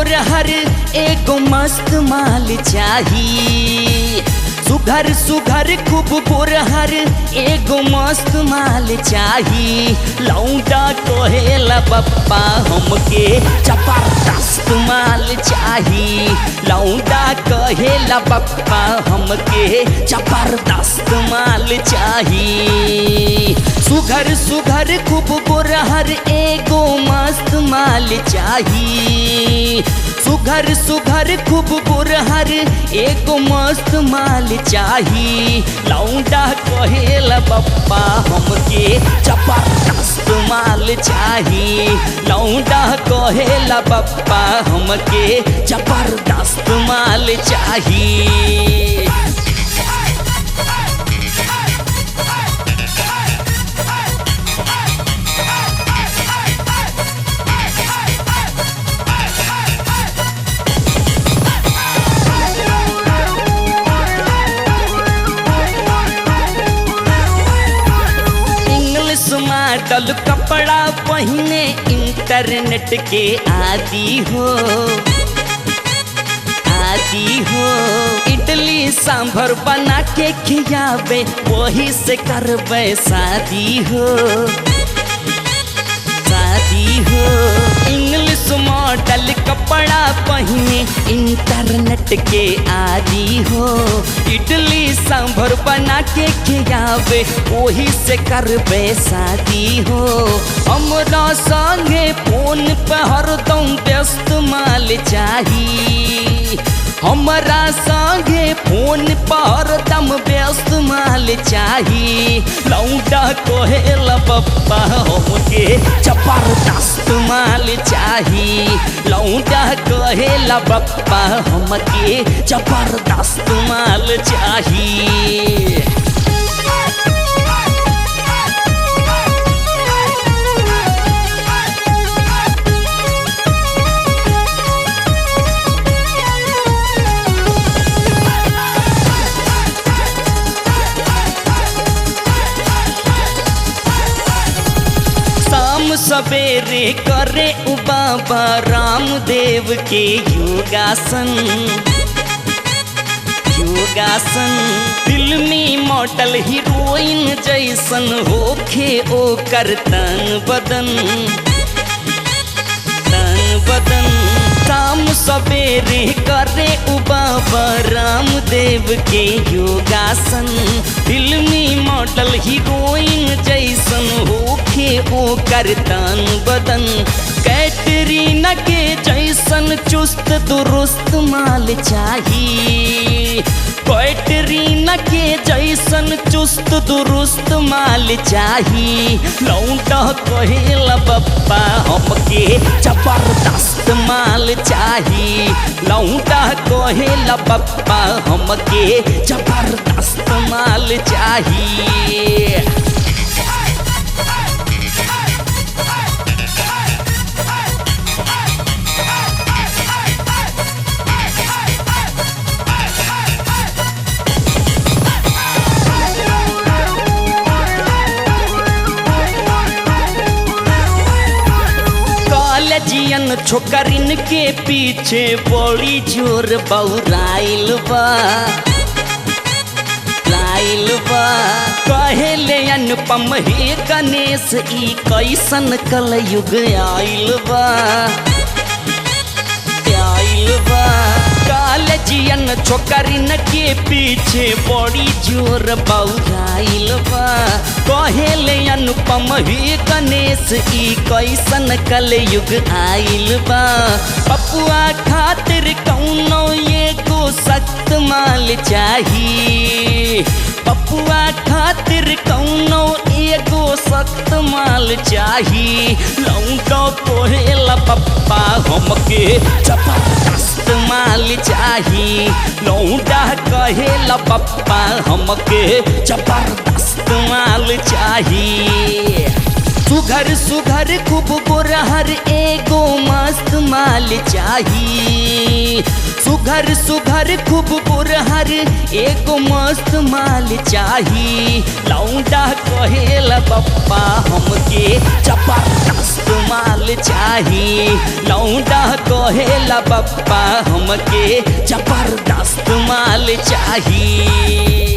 गोरहर एगो मस्त माल चाही। सुघर सुघर खूब गोरहर एगो मस्त माल चाही। लौंडा कहेला बप्पा हमके जबरदस्त माल चाही। लौंडा कहेला बप्पा हमके जबरदस्त माल चाही। सुघर सुघर खूब गोरहर एगो मस्त माल चाही। सुघर सुघर खूब गोरहर एगो मस्त माल चाही। लौंडा कहेला बप्पा हमके जबरदस्त माल चाही। लौंडा कहेला बप्पा हमके जबरदस्त माल चाही। मॉडल कपड़ा पहने इंटरनेट के आदी हो। इडली सांभर बना के खियावे वही से करवे शादी हो। इंग्लिश मॉडल कपड़ा पहने इंटरनेट के आदी हो। इडली सांभर बना के खियावे वही से करवे शादी हो। हमरा संगे फोन पे हरदम व्यस्त माल चाही। हमरा संगे फोन पर दम व्यस्त माल चाही। लौंडा कहेला बप्पा हमके जबरदस्त माल चाही। लौंडा कहेला बप्पा हमके जबरदस्त माल चाही। सवेरे करे बाबा रामदेव के योगासन। फिल्मी मॉडल हीरोइन जैसन होखे ओकर तन बदन। शाम सवेरे करे बाबा रामदेव के योगासन। फिल्मी मॉडल हीरोइन जैसन होखे ओकर तन बदन। कैटरीना के जैसन चुस्त दुरुस्त माल चाही। कैटरीना के जैसन चुस्त दुरुस्त माल चाही। लौंडा कहेला बप्पा हमके जबरदस्त माल चाही। लौंडा कहेला बप्पा हमके जबरदस्त माल चाही। कॉलेजियन छोकरिन के पीछे बड़ी जोर बौराइल बा। कहेले अनुपम हे गणेश ई कैसन कलयुग आइल बा। कॉलेजियन छोकरिन के पीछे बड़ी जोर बौराइल बा। कहेले अनुपम हे गणेश ई कैसन कलयुग आइल बा। पपुआ खातिर कौनो एगो सख्त माल चाही। पपुआ खातिर कौनो एगो सख्त माल चाही। लौंडा कहेला बप्पा हमके जबरदस्त माल चाही। लौंडा कहेला बप्पा हमके जबरदस्त माल चाही। सुघर सुघर खूब गोरहर एगो मस्त माल चाही। सुघर सुघर खूब गोरहर एगो मस्त माल चाही। लौंडा कहेला बप्पा हमके जबरदस्त माल चाही। लौंडा कहेला बप्पा हमके जबरदस्त माल चाही।